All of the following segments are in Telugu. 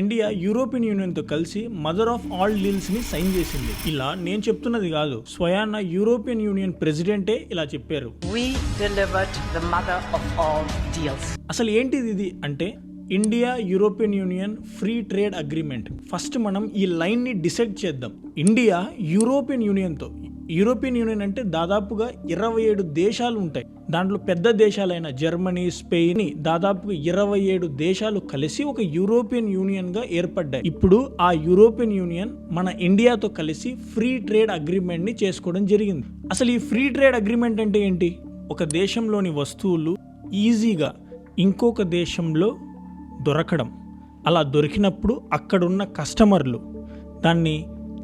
ఇండియా యూరోపియన్ యూనియన్ తో కలిసి మదర్ ఆఫ్ ఆల్ డీల్స్ ని సైన్ చేసింది. ఇలా నేను చెప్తున్నది కాదు, స్వయాన యూరోపియన్ యూనియన్ ప్రెసిడెంటే ఇలా చెప్పారు. We delivered the mother of all deals. అసలు ఏంటిది ఇది అంటే India European union free trade agreement. First మనం ఈ లైన్ ని డిసైడ్ చేద్దాం. ఇండియా యూరోపియన్ యూనియన్ తో, యూరోపియన్ యూనియన్ అంటే దాదాపుగా 27 దేశాలు ఉంటాయి. దాంట్లో పెద్ద దేశాలైన జర్మనీ, స్పెయిన్, దాదాపుగా 27 దేశాలు కలిసి ఒక యూరోపియన్ యూనియన్ గా ఏర్పడ్డాయి. ఇప్పుడు ఆ యూరోపియన్ యూనియన్ మన ఇండియాతో కలిసి ఫ్రీ ట్రేడ్ అగ్రిమెంట్ ని చేసుకోవడం జరిగింది. అసలు ఈ ఫ్రీ ట్రేడ్ అగ్రిమెంట్ అంటే ఏంటి? ఒక దేశంలోని వస్తువులు ఈజీగా ఇంకొక దేశంలో దొరకడం, అలా దొరికినప్పుడు అక్కడున్న కస్టమర్లు దాన్ని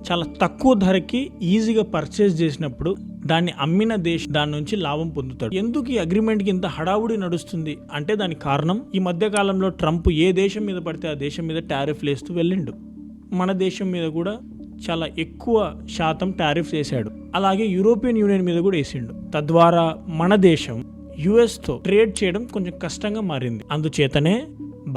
చాలా తక్కువ ధరకి ఈజీగా పర్చేస్ చేసినప్పుడు దాన్ని అమ్మిన దేశం దాని నుంచి లాభం పొందుతాడు. ఎందుకు ఈ అగ్రిమెంట్కి ఇంత హడావుడి నడుస్తుంది అంటే దానికి కారణం, ఈ మధ్య కాలంలో ట్రంప్ ఏ దేశం మీద పడితే ఆ దేశం మీద టారిఫ్లు వేస్తూ వెళ్ళిండు. మన దేశం మీద కూడా చాలా ఎక్కువ శాతం టారిఫ్స్ వేసాడు. అలాగే యూరోపియన్ యూనియన్ మీద కూడా వేసిండు. తద్వారా మన దేశం యుఎస్తో ట్రేడ్ చేయడం కొంచెం కష్టంగా మారింది. అందుచేతనే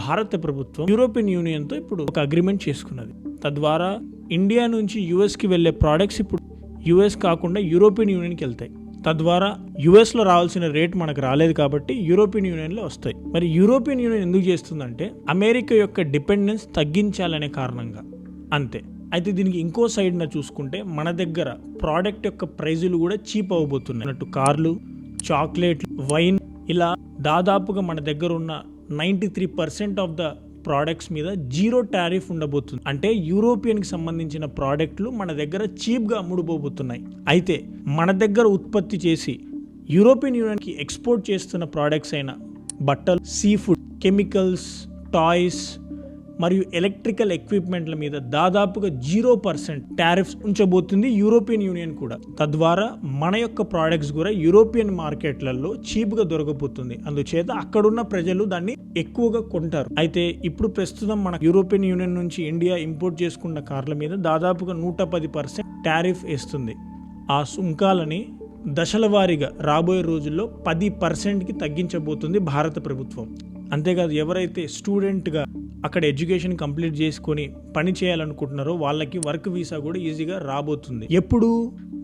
భారత ప్రభుత్వం యూరోపియన్ యూనియన్తో ఇప్పుడు ఒక అగ్రిమెంట్ చేసుకున్నది. తద్వారా ఇండియా నుంచి యుఎస్కి వెళ్ళే ప్రోడక్ట్స్ ఇప్పుడు యుఎస్ కాకుండా యూరోపియన్ యూనియన్కి వెళ్తాయి. తద్వారా యుఎస్లో రావాల్సిన రేట్ మనకు రాలేదు కాబట్టి యూరోపియన్ యూనియన్లో వస్తాయి. మరి యూరోపియన్ యూనియన్ ఎందుకు చేస్తుందంటే అమెరికా యొక్క డిపెండెన్స్ తగ్గించాలనే కారణంగా, అంతే. అయితే దీనికి ఇంకో సైడ్న చూసుకుంటే మన దగ్గర ప్రోడక్ట్ యొక్క ప్రైజులు కూడా చీప్ అవబోతున్నాయి. అన్నట్టు కార్లు, చాక్లెట్లు, వైన్, ఇలా దాదాపుగా మన దగ్గర ఉన్న 93% ఆఫ్ ద ప్రోడక్ట్స్ మీద జీరో టారిఫ్ ఉండబోతుంది. అంటే యూరోపియన్కి సంబంధించిన ప్రోడక్ట్లు మన దగ్గర చీప్గా అమ్ముడుపోబోతున్నాయి. అయితే మన దగ్గర ఉత్పత్తి చేసి యూరోపియన్ యూనియన్కి ఎక్స్పోర్ట్ చేస్తున్న ప్రోడక్ట్స్ అయిన బట్టలు, సీ ఫుడ్, కెమికల్స్, టాయ్స్ మరియు ఎలక్ట్రికల్ ఎక్విప్మెంట్ల మీద దాదాపుగా 0% టారిఫ్స్ ఉంచబోతుంది యూరోపియన్ యూనియన్ కూడా. తద్వారా మన యొక్క ప్రోడక్ట్స్ కూడా యూరోపియన్ మార్కెట్లలో చీప్గా దొరకబోతుంది. అందుచేత అక్కడున్న ప్రజలు దాన్ని ఎక్కువగా కొంటారు. అయితే ఇప్పుడు ప్రస్తుతం మన యూరోపియన్ యూనియన్ నుంచి ఇండియా ఇంపోర్ట్ చేసుకున్న కార్ల మీద దాదాపుగా 110% టారిఫ్ వేస్తుంది. ఆ సుంకాలని దశల వారీగా రాబోయే రోజుల్లో 10%కి తగ్గించబోతుంది భారత ప్రభుత్వం. అంతేకాదు, ఎవరైతే స్టూడెంట్గా అక్కడ ఎడ్యుకేషన్ కంప్లీట్ చేసుకొని పని చేయాలనుకుంటున్నారో వాళ్ళకి వర్క్ వీసా కూడా ఈజీగా రాబోతుంది. ఎప్పుడు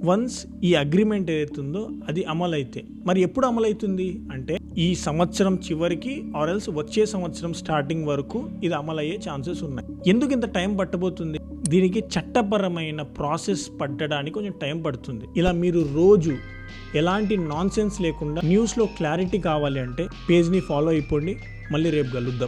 వన్స్ ఈ అగ్రిమెంట్ ఏదైతుందో అది అమలైతే. మరి ఎప్పుడు అమలవుతుంది అంటే ఈ సంవత్సరం చివరికి ఆర్ఎల్స్ వచ్చే సంవత్సరం స్టార్టింగ్ వరకు ఇది అమలయ్యే ఛాన్సెస్ ఉన్నాయి. ఎందుకు ఇంత టైం పట్టబోతుంది? దీనికి చట్టపరమైన ప్రాసెస్ పట్టడానికి కొంచెం టైం పడుతుంది. ఇలా మీరు రోజు ఎలాంటి నాన్ సెన్స్ లేకుండా న్యూస్లో క్లారిటీ కావాలి అంటే పేజ్ని ఫాలో అయిపోండి. మళ్ళీ రేపు కలుద్దాం.